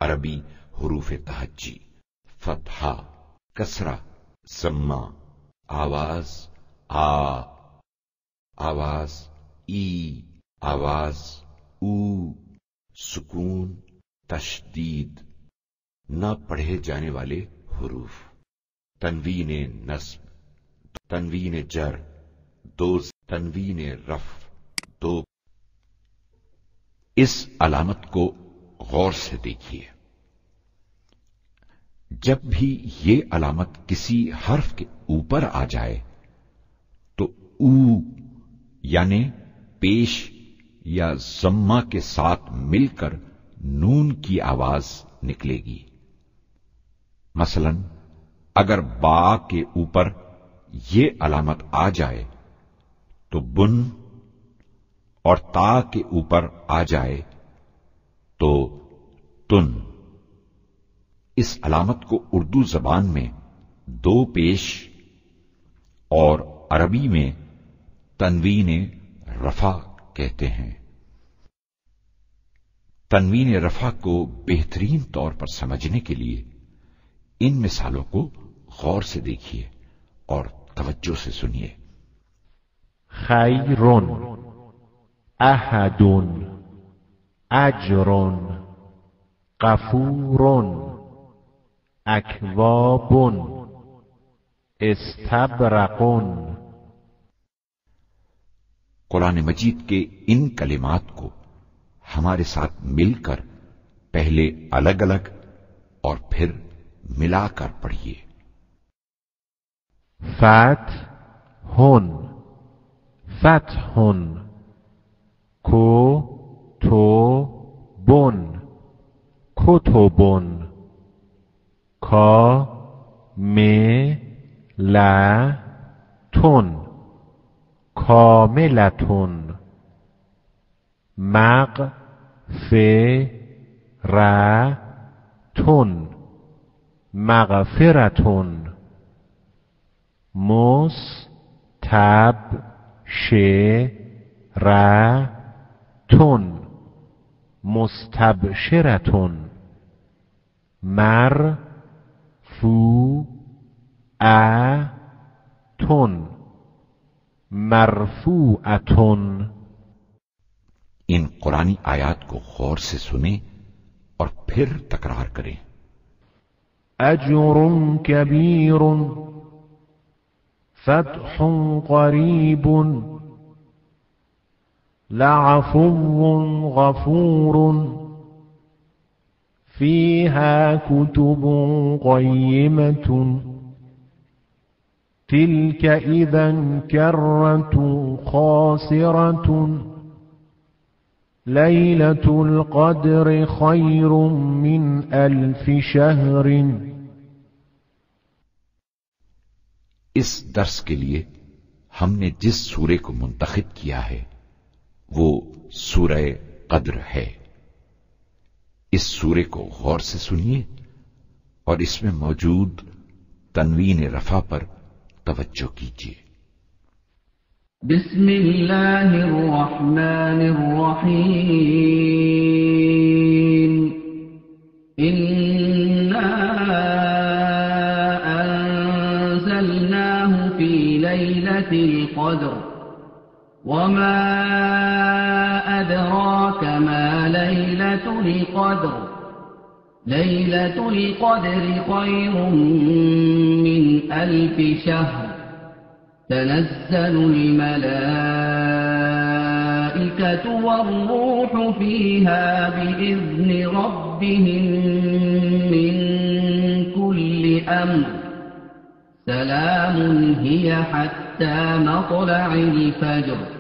عربی حروف تہجی، فتحہ، کسرہ، ضمہ، آواز آ، آواز ای، آواز او، سکون، تشدید، نہ پڑھے جانے والے حروف، تنوین نصب، تنوین جر، دو تنوین رفع، دو۔ اس علامت کو غور سے دیکھیے۔ جب بھی یہ علامت کسی حرف کے اوپر آ جائے تو او یعنی پیش یا ضمہ کے ساتھ مل کر نون کی آواز نکلے گی۔ مثلا اگر با کے اوپر یہ علامت آ جائے تو بن، اور تا کے اوپر آ جائے تو تن۔ اس علامت کو اردو زبان میں دو پیش اور عربی میں تنوین رفع کہتے ہیں۔ تنوین رفع کو بہترین طور پر سمجھنے کے لیے ان مثالوں کو غور سے دیکھیے اور توجہ سے سنیے۔ خیر، احد، اجر، غفور، اکواب، استبرق۔ قرآن مجید کے ان کلمات کو ہمارے ساتھ مل کر پہلے الگ الگ اور پھر ملا کر پڑھیے۔ فتح، فتح، کتب، کتب، کاملة، کاملة، مغفرة، مغفرة، مستبشرة، مستبشرة، مرفوعة، مرفوعة۔ ان قرآنی آیات کو غور سے سنیں اور پھر تکرار کریں۔ اجر کبیر، فتح قریب، لعفو غفور، فيها كتب قيمة، تلك إذا كرة خاسرة، ليلة القدر خير من 1000 شهر۔ اس درس کے لیے ہم نے جس سورے کو منتخب کیا ہے وہ سورہ قدر ہے۔ اس سورے کو غور سے سنیے اور اس میں موجود تنوین رفع پر توجہ کیجیے۔ بسم اللہ الرحمن الرحیم۔ انا انزلناه في ليلة القدر، وما ادراك ما ليلة القدر، ليلة القدر خير من 1000 شهر، تنزل الملائكة والروح فيها بإذن ربهم من كل أمر، سلام هي حتى مطلع الفجر۔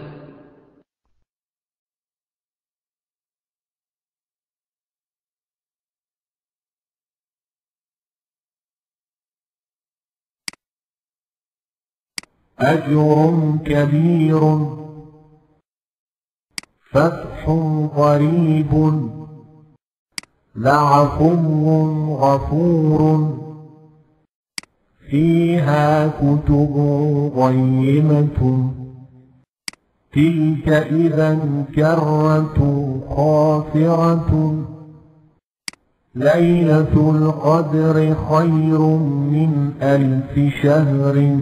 أجر كبير، فتح قريب، لعفو غفور، فيها كتب قيمة، تلك إذا كرة خاسرة، ليلة القدر خير من 1000 شهر